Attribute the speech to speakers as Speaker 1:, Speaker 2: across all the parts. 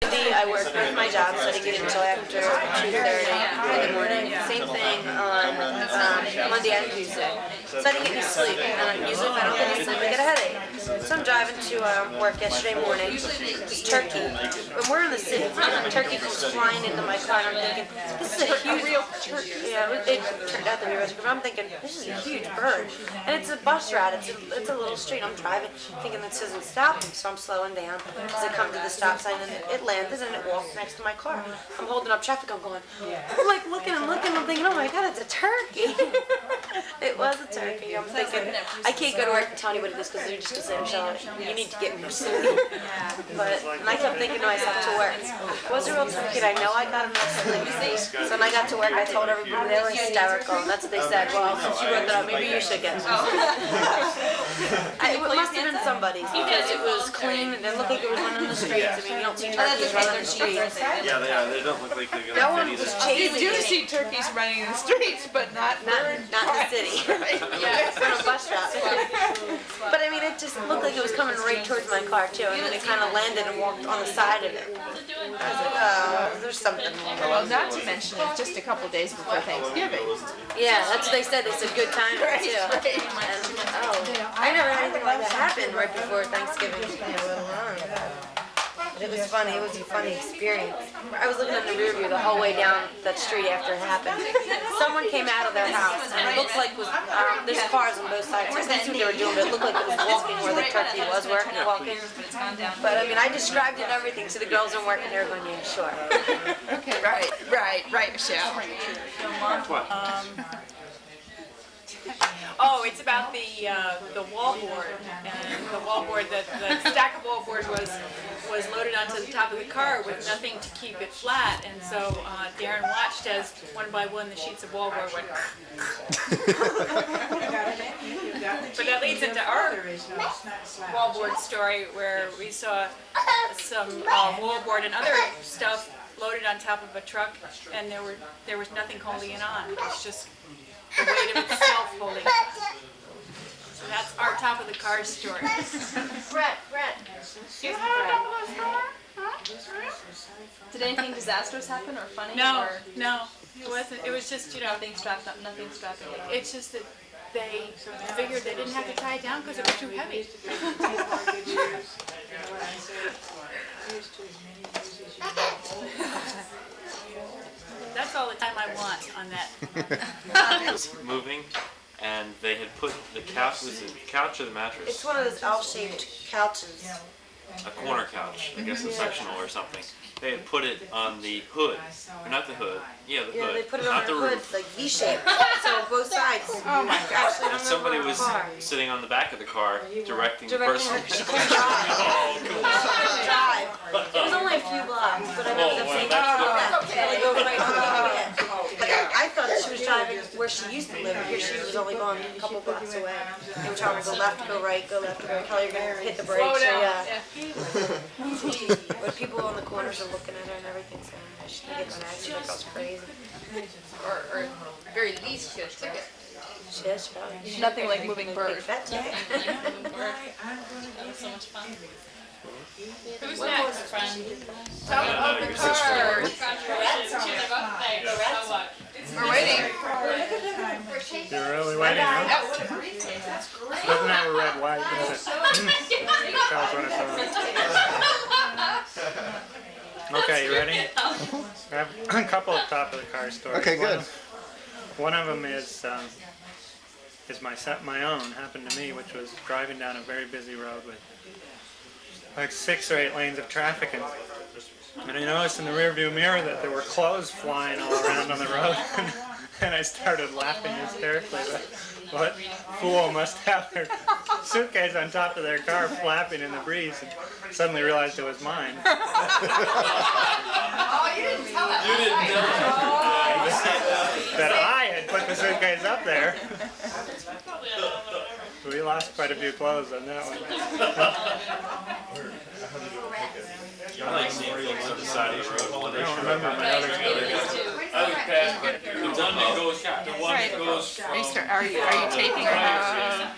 Speaker 1: I work both my jobs, so I didn't get until after 2:30 in the morning. Same thing on Monday and Tuesday. So I didn't get any sleep. And usually if I don't get any sleep, I get a headache. So I'm driving to work yesterday morning. It's turkey. When we're in the city, turkey comes flying into my car, and I'm thinking, this is a huge real turkey. Yeah, it turned out to be a real turkey. But I'm thinking, this is a huge bird. And it's a bus route. It's a little street. I'm driving, thinking this isn't stopping, so I'm slowing down as I come to the stop sign, and it landed, and it walked next to my car. I'm holding up traffic. I'm going, I'm like looking. I'm thinking, oh my God, it's a turkey. It was a turkey. I'm thinking, I can't go to work and tell anybody this because they're just going to say, Michelle, you need to get more sleep. And I kept thinking to myself to work, it was a real turkey. I know I got enough sleep. So when I got to work, I told everybody they were hysterical. And that's what they said. Well, since you wrote that up, maybe you should get some. It must have been somebody's because it was clean. It didn't look like it was running the streets. I mean, you don't see turkeys running the streets.
Speaker 2: Yeah, they don't look like they're going to
Speaker 1: No one was chasing
Speaker 3: You do
Speaker 1: it.
Speaker 3: see turkeys running in the streets, but not
Speaker 1: Not in the city. Yeah, it's on a bus route. But I mean, it just looked like it was coming right towards my car too, and then it kind of landed and walked on the side of it. I was like, oh, there's something wrong.
Speaker 3: Well, not to mention it's just a couple days before Thanksgiving.
Speaker 1: Yeah, that's what they said. They said good timing too. And oh, I never had anything like that happen right before Thanksgiving. But it was funny. It was a funny experience. I was looking in the rear view the whole way down that street after it happened. Someone came out of their house, and it looked like it was there's cars on both sides. So that's what they were doing, but it looked like it was walking where the turkey was walking. But I mean, I described it and everything, so the girls are working. They were going, yeah, sure.
Speaker 3: Okay, right, Michelle.
Speaker 2: What?
Speaker 4: Oh, it's about the wallboard, and the wallboard, the stack of wallboard was loaded onto the top of the car with nothing to keep it flat, and so Darren watched as one by one the sheets of wallboard went. But that leads into our wallboard story where we saw some wallboard and other stuff loaded on top of a truck, and there was nothing holding it on. It was just the weight of itself holding it. So that's our top of the car story.
Speaker 1: Brett.
Speaker 4: You have a top of the car? Huh?
Speaker 5: Did anything disastrous happen or funny?
Speaker 4: No,
Speaker 5: Or
Speaker 4: no, it wasn't. It was just,
Speaker 5: nothing strapped up, nothing strapping it on?
Speaker 4: it's just that they figured they didn't have to tie it down because it was too heavy. That's all the time I want on that.
Speaker 2: Moving, and they had put the couch, was it the couch or the mattress?
Speaker 1: It's one of those L-shaped couches.
Speaker 2: A corner couch, I guess a sectional or something. They had put it on the hood, or not the hood, the hood,
Speaker 1: Yeah, they put it on
Speaker 2: not
Speaker 1: their
Speaker 2: the
Speaker 1: hood,
Speaker 2: roof.
Speaker 1: like V-shaped. So both sides.
Speaker 3: Oh my God.
Speaker 1: Actually,
Speaker 2: And somebody was sitting on the back of the car directing the
Speaker 1: directing
Speaker 2: person.
Speaker 1: her. She couldn't drive. It was only a few blocks, but I ended up saying, okay. Go right on. Like, I thought she was driving where she used to live. Here she was only going a couple blocks away. They were telling her go left, go right, go left, go right. How you're gonna hit the brakes? So, yeah. But people on the corners are looking at her and everything, saying she's gonna get in an accident. That girl's crazy.
Speaker 3: Or very least she had a ticket.
Speaker 1: She is probably.
Speaker 5: Nothing like moving bird.
Speaker 1: That's it.
Speaker 4: Who's next?
Speaker 3: Top of the car. We're waiting.
Speaker 6: You're really waiting, huh? Doesn't have a red light, does it? Tells when it's on. Okay, you ready? I have a couple of top of the car stories.
Speaker 7: Okay, good.
Speaker 6: One of them is my own, happened to me, which was driving down a very busy road with like 6 or 8 lanes of traffic, and I noticed in the rearview mirror that there were clothes flying all around on the road, and I started laughing hysterically. What fool must have their suitcase on top of their car flapping in the breeze, and suddenly realized it was mine.
Speaker 3: Oh, you didn't tell us.
Speaker 2: You didn't know.
Speaker 6: That I had put the suitcase up there. We lost quite a few clothes on that one.
Speaker 2: I like seeing things on the side of the road.
Speaker 6: I don't remember my other stories.
Speaker 2: The one that goes from
Speaker 3: Are you taping?
Speaker 6: Yeah,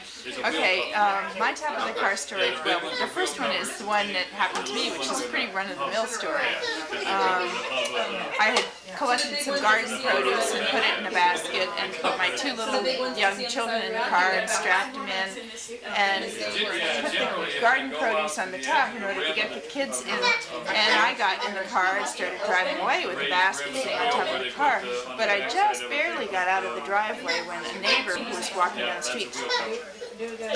Speaker 5: Okay, my top of the car story, well, the first one is the one that happened to me, which is a pretty run-of-the-mill story. I had collected some garden produce and put it in a basket and put my two little young children in the car and strapped them in and put the garden produce on the top in order to get the kids in. And I got in the car and started driving away with the basket sitting on top of the car. But I just barely got out of the driveway when a neighbor who was walking down the street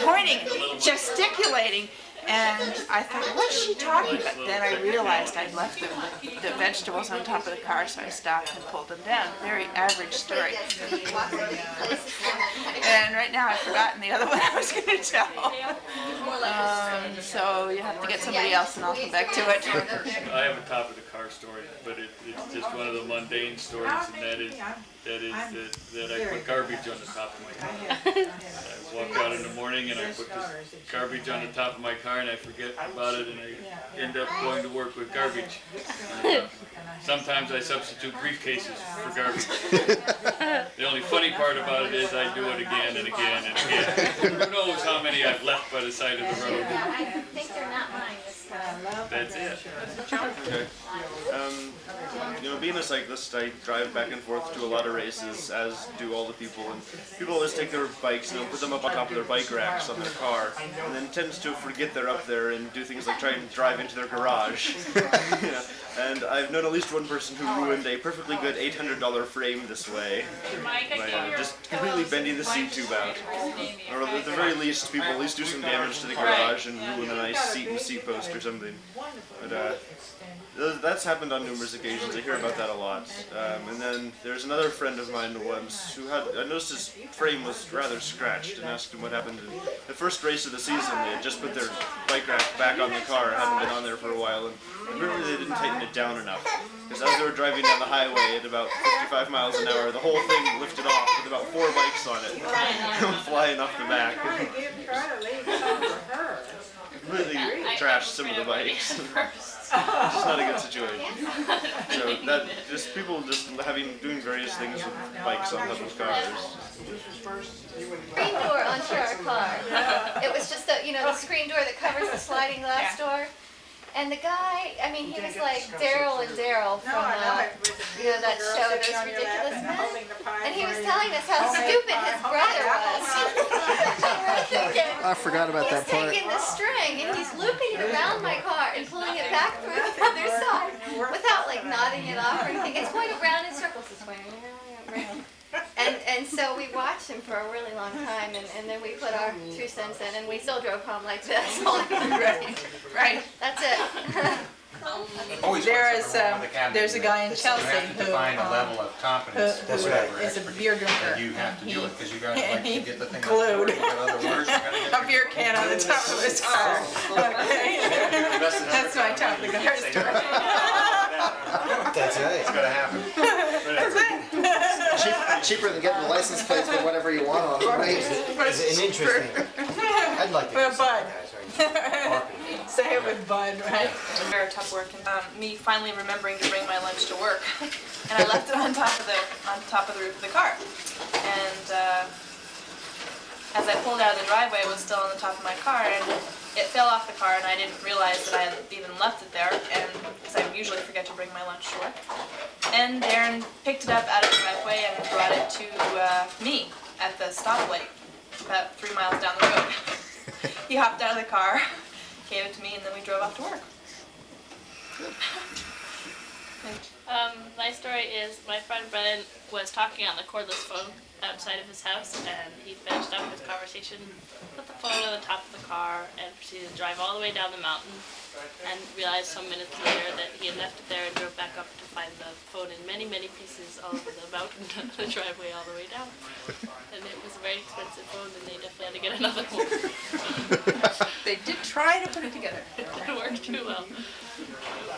Speaker 5: pointing, gesticulating, and I thought, what's she talking about? Then I realized I'd left the vegetables on top of the car, so I stopped and pulled them down. Very average story. And right now I've forgotten the other one I was going to tell. So you have to get somebody else and I'll come back to it.
Speaker 7: I have a top of the car story, but it's just one of the mundane stories, and that I put garbage on the top of my car. I walk out in the morning and I put this garbage on the top of my car and I forget about it and I end up going to work with garbage. Sometimes I substitute briefcases for garbage. The only funny part about it is I do it again and again and again. Who knows how many I've left by the side of the road.
Speaker 3: I think they're not mine this time.
Speaker 7: That's it.
Speaker 8: Okay. Being a cyclist, I drive back and forth to a lot of races, as do all the people. And people always take their bikes and put them up on top of their bike racks on their car, and then tends to forget they're up there and do things like try and drive into their garage. Yeah. And I've known at least one person who ruined a perfectly good $800 frame this way by just completely bending the seat tube out. Or at the very least, people at least do some damage to the garage and ruin a nice seat and seat post or something. But that's happened on numerous occasions. I hear about that a lot. And then there's another friend of mine once who I noticed his frame was rather scratched and asked him what happened. In the first race of the season, they had just put their bike rack back on the car, hadn't been on there for a while, and apparently they didn't tighten it down enough. Because as they were driving down the highway at about 55 miles an hour, the whole thing lifted off with about 4 bikes on it, flying off the back. Completely trashed some of the bikes. It's not a good situation. So that just people just doing various things with bikes on top of cars.
Speaker 3: Screen door onto our car. It was just the screen door that covers the sliding glass door. And the guy, I mean, he was like Daryl and Daryl from, that show, Those Ridiculous Men. And he was telling us how stupid his brother was.
Speaker 9: I forgot about that part.
Speaker 3: He's taking the string and he's looping it around my car and pulling it back through the other side without like knotting it off or anything. It's going around in circles. It's going around. And so we watched him for a really long time, and then we put our 2 cents in, and we still drove home like this.
Speaker 5: Right.
Speaker 3: That's it.
Speaker 10: There's a guy in Chelsea who
Speaker 11: define a level of competence.
Speaker 10: is a beer drinker.
Speaker 11: You have to do it because you got to
Speaker 10: and he
Speaker 11: get the thing
Speaker 10: glued
Speaker 11: up.
Speaker 10: a beer can on the top of his car. That's my top of the car story.
Speaker 9: That's right.
Speaker 11: It's going to happen.
Speaker 10: That's it.
Speaker 9: Cheaper than getting the license plates with whatever you want on them, right? It's an interesting. I'd like to.
Speaker 10: Well, Bud. Say it with Bud, right?
Speaker 5: Very tough work, and me finally remembering to bring my lunch to work, and I left it on top of the roof of the car. And as I pulled out of the driveway, it was still on the top of my car, and it fell off the car, and I didn't realize that I had even left it there, and because I usually forget to bring my lunch to work. And Darren picked it up out of the driveway and brought it to me at the stoplight, about 3 miles down the road. He hopped out of the car, gave it to me, and then we drove off to work.
Speaker 12: My story is my friend Brennan was talking on the cordless phone outside of his house, and he finished up his conversation, put the phone on the top of the car, and proceeded to drive all the way down the mountain, and realized some minutes later that he had left it there and drove back up to find the phone in many, many pieces all over the mountain, the driveway all the way down. And it was a very expensive phone, and they definitely had to get another one.
Speaker 10: They did try to put it together.
Speaker 12: It didn't work too well.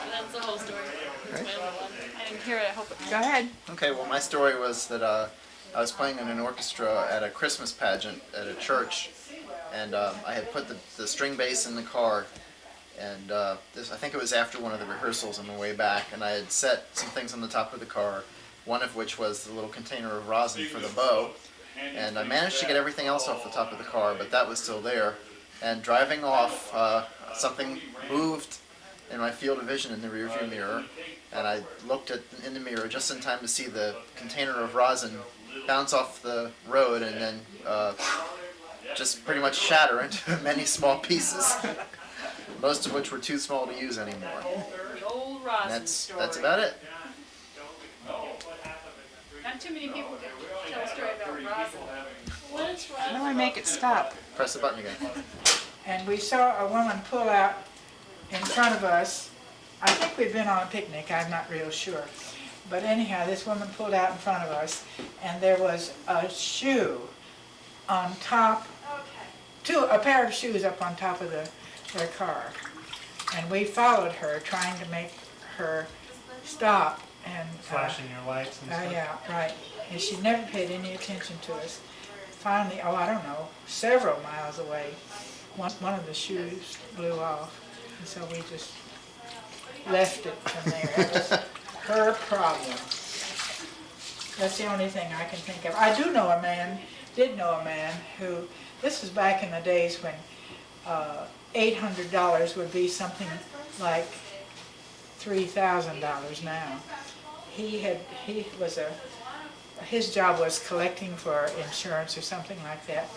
Speaker 12: That's the whole story. That's my only one.
Speaker 5: I didn't hear it. I hope it.
Speaker 10: Go ahead.
Speaker 9: Okay, well, my story was that I was playing in an orchestra at a Christmas pageant at a church, and I had put the string bass in the car, and I think it was after one of the rehearsals on the way back, and I had set some things on the top of the car, one of which was the little container of rosin for the bow, And I managed to get everything else off the top of the car, but that was still there. And driving off, something moved in my field of vision in the rearview mirror, and I looked in the mirror just in time to see the container of rosin bounce off the road and then just pretty much shatter into many small pieces, most of which were too small to use anymore.
Speaker 4: The old rosin story.
Speaker 9: That's about it.
Speaker 4: Not too many people tell a story about rosin.
Speaker 12: What is
Speaker 5: How do
Speaker 12: wrong?
Speaker 5: I make it stop?
Speaker 9: Press the button again.
Speaker 10: And we saw a woman pull out in front of us. I think we'd been on a picnic, I'm not real sure. But anyhow, this woman pulled out in front of us, and there was a shoe on top, a pair of shoes up on top of their car. And we followed her, trying to make her stop. And
Speaker 6: Flashing your lights and stuff.
Speaker 10: yeah, right. And she never paid any attention to us. Finally, I don't know, several miles away, one of the shoes blew off. And so we just left it from there. It was her problem. That's the only thing I can think of. I did know a man who, this was back in the days when $800 would be something like $3,000 now. His job was collecting for insurance or something like that,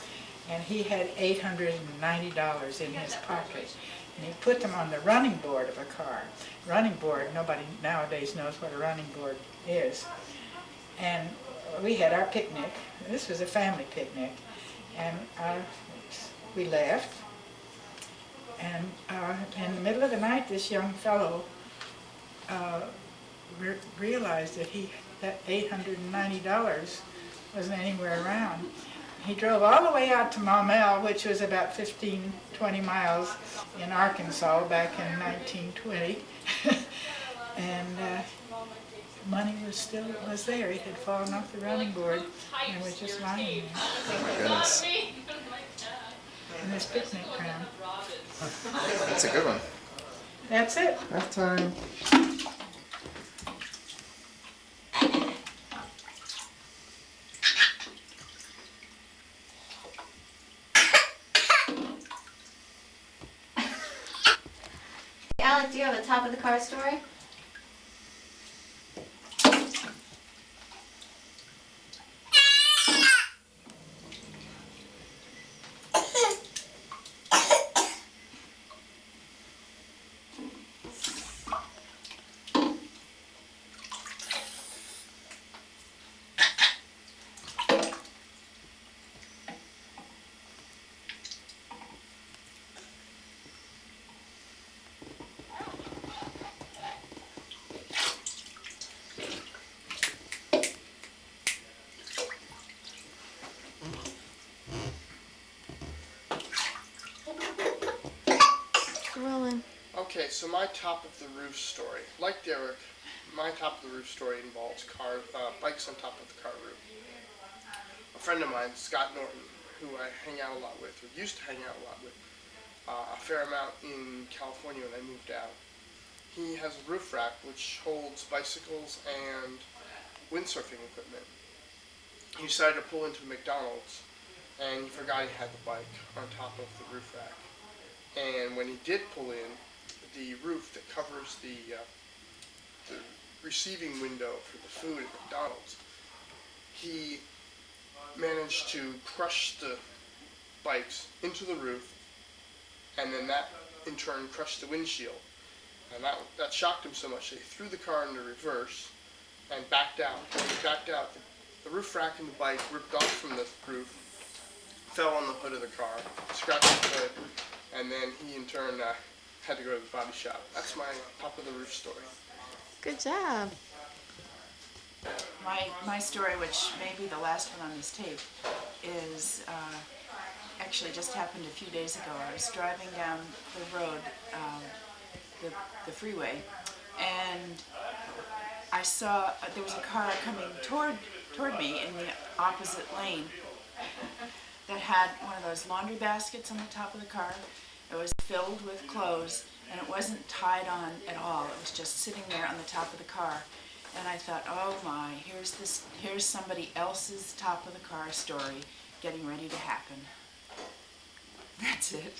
Speaker 10: and he had $890 in his pocket. And he put them on the running board of a car. Running board, nobody nowadays knows what a running board is. And we had our picnic. This was a family picnic. And we left. And in the middle of the night, this young fellow realized that $890 wasn't anywhere around. He drove all the way out to Maumelle, which was about 15, 20 miles in Arkansas back in 1920. And money was there. It had fallen off the running board and was just lying there.
Speaker 9: Oh my goodness.
Speaker 10: In this picnic ground.
Speaker 9: That's a good one.
Speaker 10: That's it.
Speaker 9: Bath time.
Speaker 3: Alec, do you have a top of the car story?
Speaker 13: Okay, so my top of the roof story, like Derek, my top of the roof story involves bikes on top of the car roof. A friend of mine, Scott Norton, who I hang out a lot with, or used to hang out a lot with, a fair amount in California when I moved out. He has a roof rack which holds bicycles and windsurfing equipment. He decided to pull into McDonald's, and he forgot he had the bike on top of the roof rack. And when he did pull in, the roof that covers the receiving window for the food at McDonald's, he managed to crush the bikes into the roof, and then that in turn crushed the windshield. And that shocked him so much that he threw the car into reverse and backed out. When he backed out, the roof rack and the bike ripped off from the roof, fell on the hood of the car, scratched the hood, and then he in turn had to go to the body shop. That's my top of the roof story.
Speaker 3: Good job.
Speaker 5: My story, which may be the last one on this tape, is actually just happened a few days ago. I was driving down the road, the freeway, and I saw there was a car coming toward me in the opposite lane that had one of those laundry baskets on the top of the car. It was filled with clothes, and it wasn't tied on at all. It was just sitting there on the top of the car. And I thought, oh my, here's somebody else's top of the car story getting ready to happen. That's it.